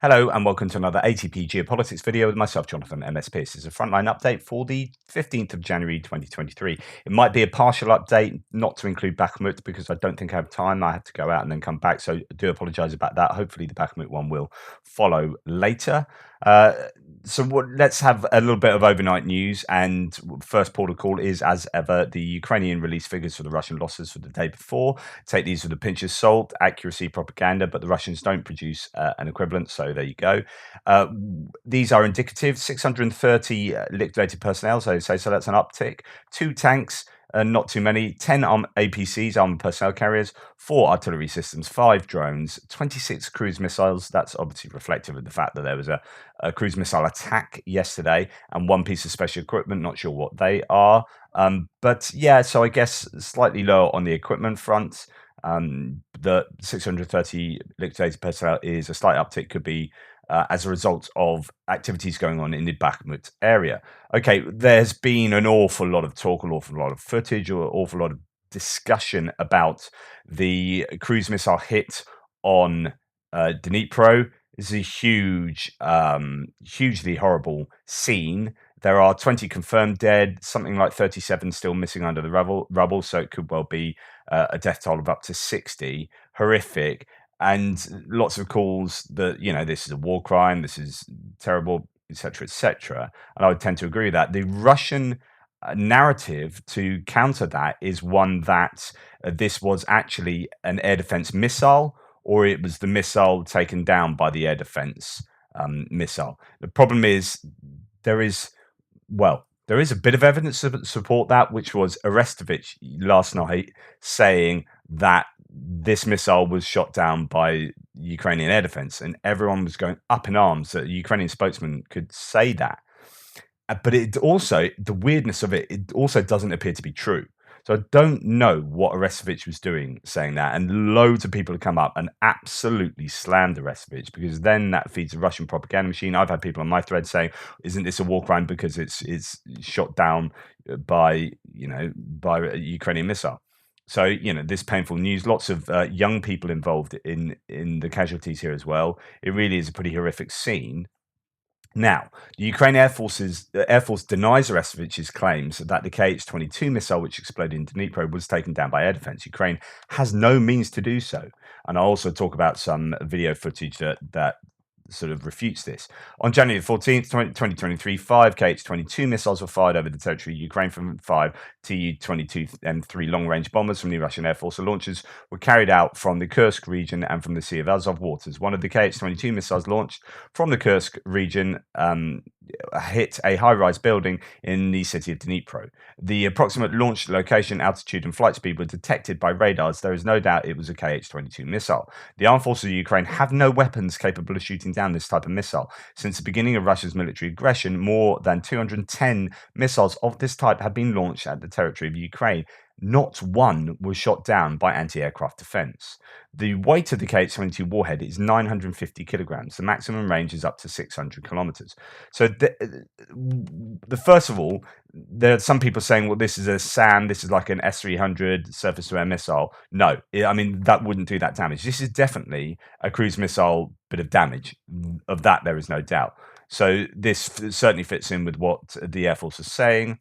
Hello and welcome to another ATP Geopolitics video with myself, Jonathan MSP. This is a frontline update for the 15th of January 2023. It might be a partial update, not to include Bakhmut, because I don't think I have time. I have to go out and then come back, so I do apologise about that. Hopefully the Bakhmut one will follow later. Let's have a little bit of overnight news, and first port of call is, as ever, the Ukrainian release figures for the Russian losses for the day before. Take these with a pinch of salt, accuracy, propaganda, but the Russians don't produce an equivalent, so there you go. These are indicative. 630 liquidated personnel, so that's an uptick. 2 tanks, not too many. 10 APCs, armored personnel carriers. 4 artillery systems. 5 drones. 26 cruise missiles. That's obviously reflective of the fact that there was a cruise missile attack yesterday, and 1 piece of special equipment. Not sure what they are. But yeah, so I guess slightly lower on the equipment front. The 630 liquidated personnel is a slight uptick, could be as a result of activities going on in the Bakhmut area. Okay, there's been an awful lot of talk, an awful lot of footage, or an awful lot of discussion about the cruise missile hit on Dnipro. This is a huge, hugely horrible scene. There are 20 confirmed dead, something like 37 still missing under the rubble, so it could well be a death toll of up to 60. Horrific, and lots of calls that, this is a war crime, this is terrible, etc., etc. And I would tend to agree with that. The Russian narrative to counter that is one that this was actually an air defense missile, or it was the missile taken down by the air defense missile. The problem is there is a bit of evidence to support that, which was Arestovich last night saying that this missile was shot down by Ukrainian air defense, and everyone was going up in arms that a Ukrainian spokesman could say that. But it also, the weirdness of it also doesn't appear to be true. So I don't know what Arestovich was doing saying that, and loads of people have come up and absolutely slammed Arestovich, because then that feeds the Russian propaganda machine. I've had people on my thread saying, "Isn't this a war crime because it's shot down by a Ukrainian missile?" So this painful news. Lots of young people involved in the casualties here as well. It really is a pretty horrific scene. Now, the Ukrainian Air Force denies Arestovich's claims that the Kh-22 missile, which exploded in Dnipro, was taken down by air defense. Ukraine has no means to do so. And I'll also talk about some video footage that sort of refutes this. On January 14th, 2023, 5 Kh-22 missiles were fired over the territory of Ukraine from 5 Tu-22 M3 long-range bombers from the Russian Air Force. The launches were carried out from the Kursk region and from the Sea of Azov waters. One of the Kh-22 missiles launched from the Kursk region hit a high-rise building in the city of Dnipro. The approximate launch location, altitude, and flight speed were detected by radars. There is no doubt it was a Kh-22 missile. The armed forces of Ukraine have no weapons capable of shooting down this type of missile. Since the beginning of Russia's military aggression, more than 210 missiles of this type have been launched at the territory of Ukraine. Not one was shot down by anti-aircraft defense. The weight of the Kh-22 warhead is 950 kilograms. The maximum range is up to 600 kilometers. So, first of all, there are some people saying, well, this is a SAM, this is like an S-300 surface-to-air missile. No, I mean, that wouldn't do that damage. This is definitely a cruise missile bit of damage. Of that, there is no doubt. So this certainly fits in with what the Air Force is saying.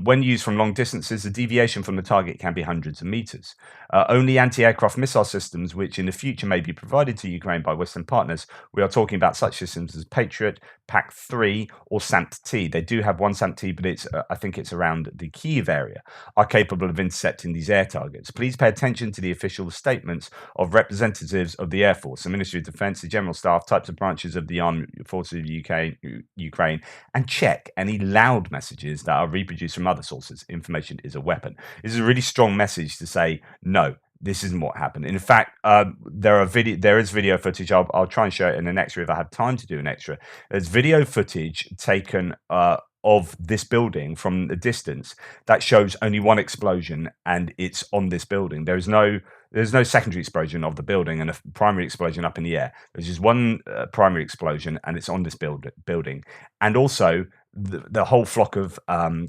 When used from long distances, the deviation from the target can be hundreds of meters. Only anti-aircraft missile systems, which in the future may be provided to Ukraine by Western partners, we are talking about such systems as Patriot, PAC-3, or SAMP-T. They do have one SAMP-T, but I think it's around the Kyiv area, are capable of intercepting these air targets. Please pay attention to the official statements of representatives of the Air Force, the Ministry of Defense, the General Staff, types of branches of the Armed Forces of Ukraine, and check any loud messages that are reproduced from other sources. Information is a weapon. This is a really strong message to say, no, this isn't what happened. In fact, there is video footage. I'll try and show it in an extra if I have time to do an extra. There's video footage taken of this building from the distance that shows only one explosion, and it's on this building. There's no secondary explosion of the building and a primary explosion up in the air. There's just one primary explosion, and it's on this building. And also, the whole flock of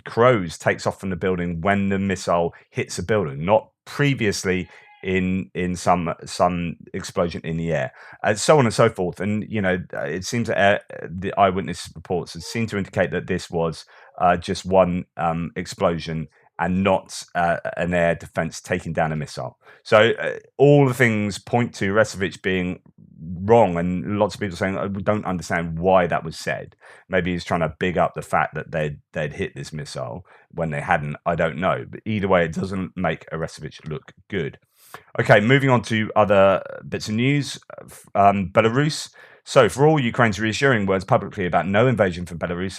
crows takes off from the building when the missile hits the building, not previously in some explosion in the air, and so on and so forth. And it seems that the eyewitness reports seem to indicate that this was just one explosion and not an air defense taking down a missile. So all the things point to Resevich being wrong, and lots of people saying, we don't understand why that was said. Maybe he's trying to big up the fact that they'd hit this missile when they hadn't. I don't know, but either way, it doesn't make Resevich look good. Okay, moving on to other bits of news. Belarus. So, for all Ukraine's reassuring words publicly about no invasion from Belarus,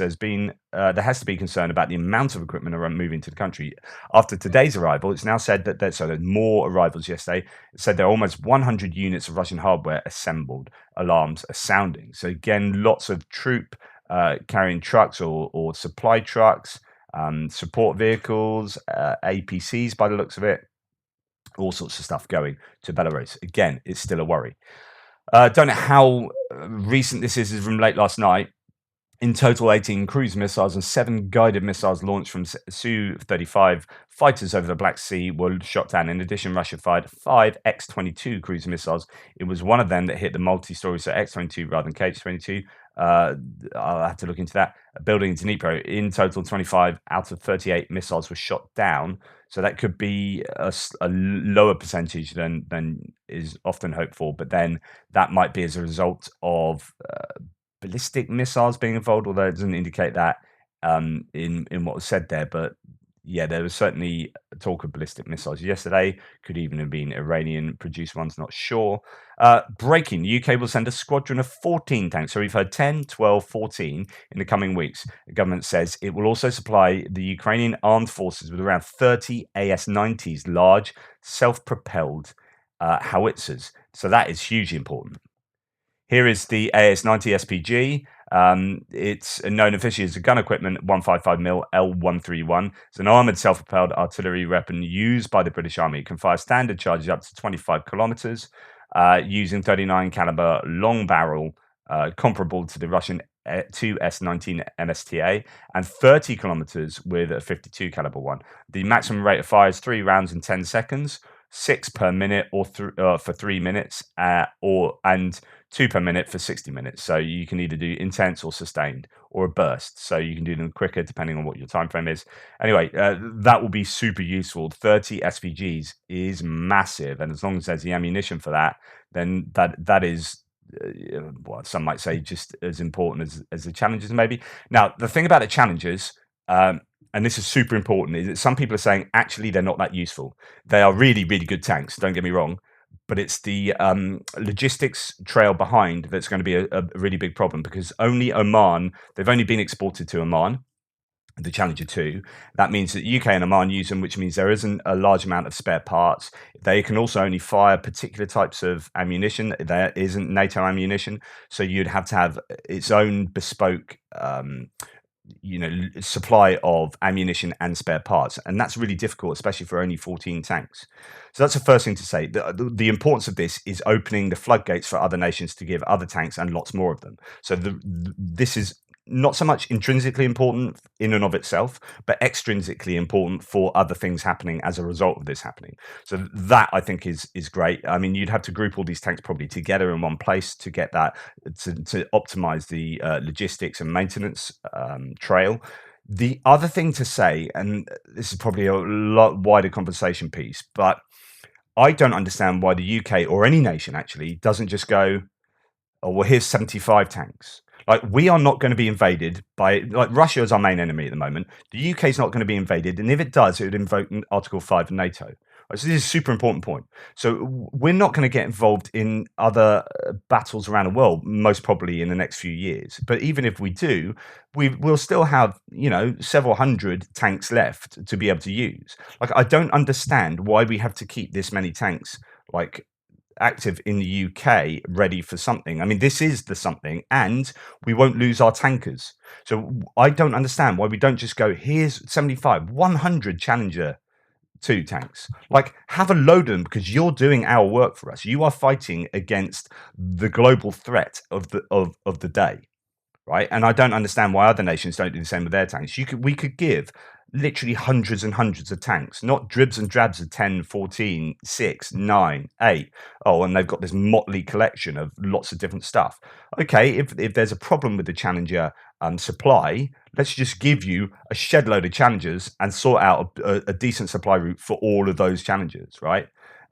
there has to be concern about the amount of equipment around moving to the country. After today's arrival, it's now said that there's more arrivals yesterday. It said there are almost 100 units of Russian hardware assembled. Alarms are sounding. So again, lots of troop carrying trucks or supply trucks, support vehicles, APCs by the looks of it. All sorts of stuff going to Belarus. Again, it's still a worry. Don't know how recent this is from late last night. In total, 18 cruise missiles and 7 guided missiles launched from Su-35 fighters over the Black Sea were shot down. In addition, Russia fired 5 X-22 cruise missiles. It was one of them that hit the multi-story, so X-22 rather than KH-22. I'll have to look into that. A building in Dnipro. In total, 25 out of 38 missiles were shot down. So that could be a lower percentage than is often hoped for. But then that might be as a result of ballistic missiles being involved, although it doesn't indicate that in what was said there. But yeah, there was certainly talk of ballistic missiles yesterday. Could even have been Iranian-produced ones, not sure. Breaking, the UK will send a squadron of 14 tanks. So we've heard 10, 12, 14 in the coming weeks. The government says it will also supply the Ukrainian armed forces with around 30 AS-90s, large, self-propelled howitzers. So that is hugely important. Here is the AS-90 SPG. It's known officially as a gun equipment 155mm L131. It's an armoured self-propelled artillery weapon used by the British Army. It can fire standard charges up to 25 kilometres using 39 caliber long barrel, comparable to the Russian 2S19 MSTA, and 30 kilometres with a 52 caliber one. The maximum rate of fire is 3 rounds in 10 seconds. 6 per minute or for 3 minutes, and 2 per minute for 60 minutes. So you can either do intense or sustained or a burst. So you can do them quicker depending on what your time frame is. Anyway, that will be super useful. 30 SVGs is massive, and as long as there's the ammunition for that, then that is well, some might say just as important as the challenges maybe. Now, the thing about the challenges, and this is super important, is that some people are saying actually they're not that useful. They are really, really good tanks, don't get me wrong, but it's the logistics trail behind that's going to be a really big problem, because only Oman, they've only been exported to Oman, the Challenger 2. That means that UK and Oman use them, which means there isn't a large amount of spare parts. They can also only fire particular types of ammunition. There isn't NATO ammunition, so you'd have to have its own bespoke supply of ammunition and spare parts, and that's really difficult, especially for only 14 tanks. So that's the first thing to say. The importance of this is opening the floodgates for other nations to give other tanks and lots more of them. So this is not so much intrinsically important in and of itself, but extrinsically important for other things happening as a result of this happening. So that, I think, is great. I mean, you'd have to group all these tanks probably together in one place to get that, to optimize the logistics and maintenance trail. The other thing to say, and this is probably a lot wider conversation piece, but I don't understand why the UK or any nation actually doesn't just go, oh, well, here's 75 tanks. Like, we are not going to be invaded by, like, Russia is our main enemy at the moment. The UK is not going to be invaded, and if it does, it would invoke Article 5 of NATO. Right, so this is a super important point. So we're not going to get involved in other battles around the world, most probably in the next few years. But even if we do, we'll still have, several hundred tanks left to be able to use. Like, I don't understand why we have to keep this many tanks, like, active in the UK, ready for something. I mean, this is the something, and we won't lose our tankers. So I don't understand why we don't just go, here's 75, 100 Challenger 2 tanks. Like, have a load of them, because you're doing our work for us. You are fighting against the global threat of the day, right? And I don't understand why other nations don't do the same with their tanks. We could give literally hundreds and hundreds of tanks, not dribs and drabs of 10, 14, 6, 9, 8. Oh, and they've got this motley collection of lots of different stuff. Okay, if there's a problem with the Challenger supply, let's just give you a shed load of Challengers and sort out a decent supply route for all of those Challengers, right?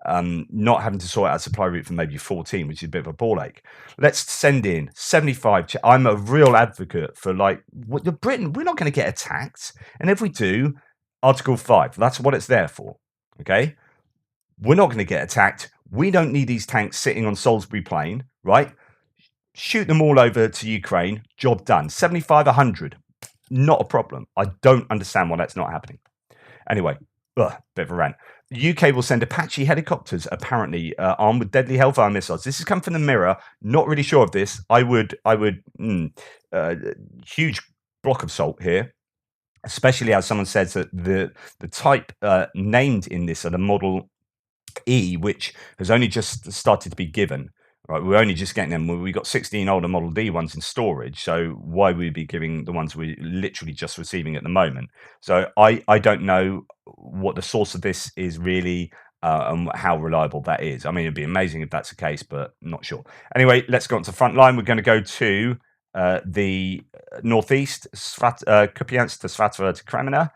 Not having to sort out a supply route for maybe 14, which is a bit of a ball ache. Let's send in 75. I'm a real advocate for Britain. We're not going to get attacked. And if we do, Article 5, that's what it's there for. Okay. We're not going to get attacked. We don't need these tanks sitting on Salisbury Plain, right? Shoot them all over to Ukraine. Job done. 75, 100. Not a problem. I don't understand why that's not happening. Anyway, bit of a rant. The UK will send Apache helicopters, apparently armed with deadly Hellfire missiles. This has come from the Mirror. Not really sure of this. I would, huge block of salt here, especially as someone says that the type named in this are the Model E, which has only just started to be given. Right, we're only just getting them. We got 16 older Model D ones in storage, so why would we be giving the ones we're literally just receiving at the moment? So I don't know what the source of this is really, and how reliable that is. I mean, it'd be amazing if that's the case, but not sure. Anyway, let's go on to Frontline. We're going to go to the northeast, Kupiansk to Svatove to Kreminna.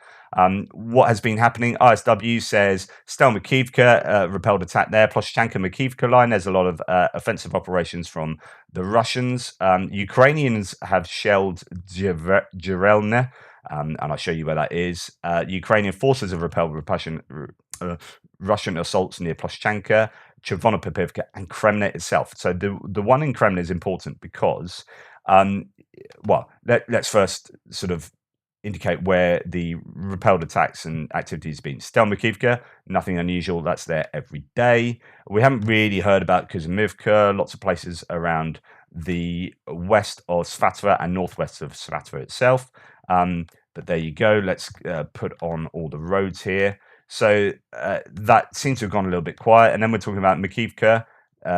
What has been happening? ISW says Stelmakivka repelled attack there. Ploshchanka Makivka line. There's a lot of offensive operations from the Russians. Ukrainians have shelled Jerelne, and I'll show you where that is. Ukrainian forces have repelled Russian assaults near Ploshchanka, Chervonopipivka, and Kreminna itself. So the one in Kreminna is important because, let's first sort of indicate where the repelled attacks and activities have been. Stelmakivka, nothing unusual. That's there every day. We haven't really heard about Kuzmivka, lots of places around the west of Svatove and northwest of Svatove itself. But there you go. Let's put on all the roads here. So that seems to have gone a little bit quiet. And then we're talking about Makivka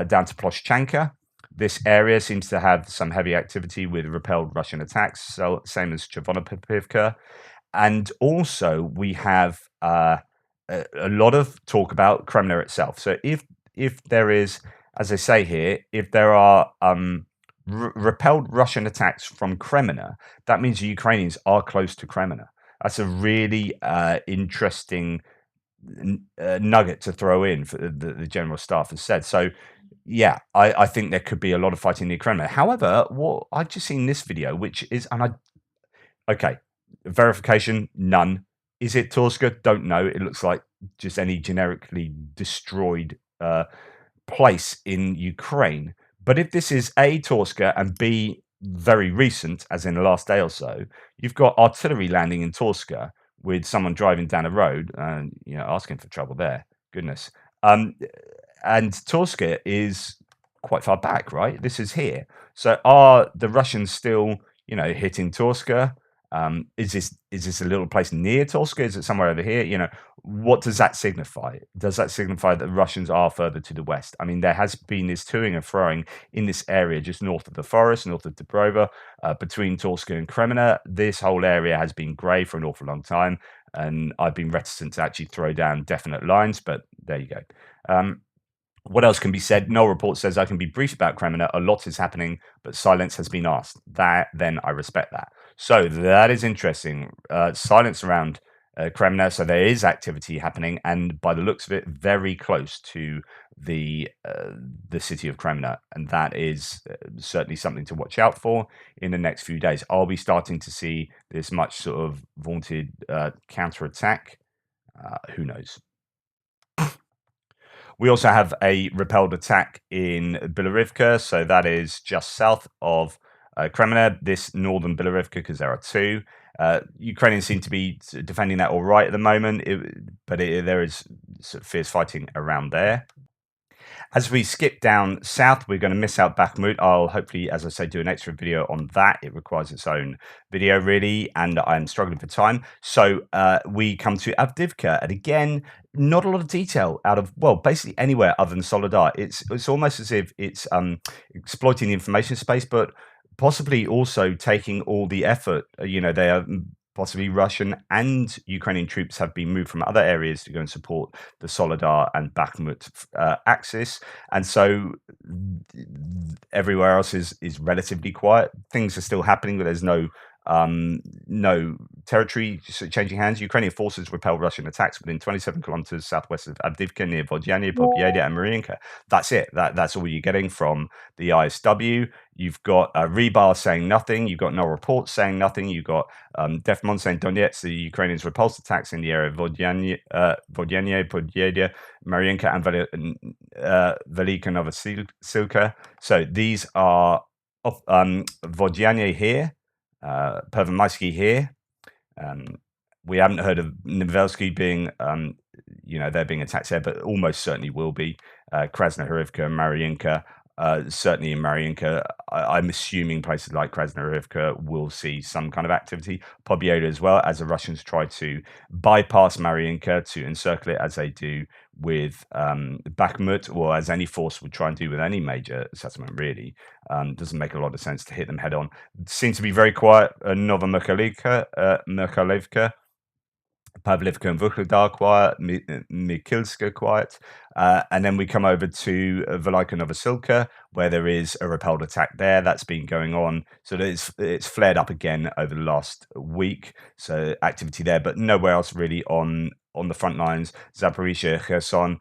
down to Ploshchanka. This area seems to have some heavy activity with repelled Russian attacks, so same as Chervonopipivka. And also we have a lot of talk about Kreminna itself. So if there is, as I say here, if there are repelled Russian attacks from Kreminna, that means the Ukrainians are close to Kreminna. That's a really interesting nugget to throw in for the general staff has said. So yeah, I think there could be a lot of fighting in Ukraine. However, what I've just seen this video, which is, okay, verification, none. Is it Torska? Don't know. It looks like just any generically destroyed place in Ukraine. But if this is A, Torska, and B, very recent, as in the last day or so, you've got artillery landing in Torska with someone driving down a road and asking for trouble there. Goodness. And Torska is quite far back, right? This is here. So are the Russians still, hitting Torska? Is this a little place near Torska? Is it somewhere over here? What does that signify? Does that signify that the Russians are further to the west? I mean, there has been this toing and froing in this area just north of the forest, north of Dubrova, between Torska and Kreminna. This whole area has been grey for an awful long time, and I've been reticent to actually throw down definite lines, but there you go. What else can be said? Null report says I can be brief about Kreminna. A lot is happening, but silence has been asked. Then I respect that. So that is interesting. Silence around Kreminna. So there is activity happening, and by the looks of it, very close to the city of Kreminna, and that is certainly something to watch out for in the next few days. I'll be starting to see this much sort of vaunted counterattack. Who knows? We also have a repelled attack in Bilorivka, so that is just south of Kreminna, this northern Bilorivka, because there are two. Ukrainians seem to be defending that all right at the moment, but there is sort of fierce fighting around there. As we skip down south, we're going to miss out Bakhmut. I'll hopefully, as I say, do an extra video on that. It requires its own video, really, and I'm struggling for time. So we come to Avdivka, and again, not a lot of detail out of, well, basically anywhere other than Solidar. It's almost as if it's exploiting the information space, but possibly also taking all the effort. They are possibly Russian and Ukrainian troops have been moved from other areas to go and support the Solidar and Bakhmut axis. And so everywhere else is relatively quiet. Things are still happening, but there's no territory changing hands. Ukrainian forces repel Russian attacks within 27 kilometers southwest of Avdivka near Vodyane, Pobyeda, and Marinka. That's it. That's all you're getting from the ISW. You've got Rebar saying nothing. You've got no reports saying nothing. You've got Defmon saying Donetsk, the Ukrainians repulsed attacks in the area of Vodyane, Pobyeda, Marinka, and Velika Novosilka. So these are Vodyane here, Pervomaisky here. We haven't heard of Novelsky being, they're being attacked there, but almost certainly will be. Krasnohorivka, Marinka. Certainly in Marinka, I'm assuming places like Krasnohorivka will see some kind of activity. Pobyeda as well, as the Russians try to bypass Marinka to encircle it, as they do with Bakhmut, or as any force would try and do with any major settlement, really. Doesn't make a lot of sense to hit them head on. Seems to be very quiet. Novomykhailivka, Pavlivka and Vuhledar quiet, Mikilska quiet, and then we come over to Velika Novosilka, where there is a repelled attack there that's been going on. So it's flared up again over the last week. So activity there, but nowhere else really on the front lines. Zaporizhia, Kherson.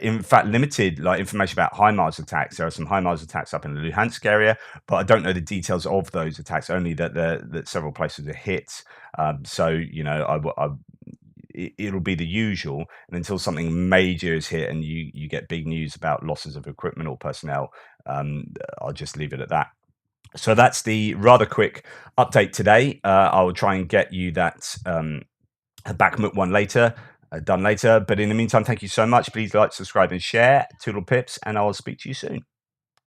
In fact, limited information about HIMARS attacks. There are some HIMARS attacks up in the Luhansk area, but I don't know the details of those attacks. Only that several places are hit. It'll be the usual, and until something major is hit and you get big news about losses of equipment or personnel, I'll just leave it at that. So that's the rather quick update today. I will try and get you that Bakhmut one done later. But in the meantime, thank you so much. Please like, subscribe, and share. Toodle pips, and I'll speak to you soon.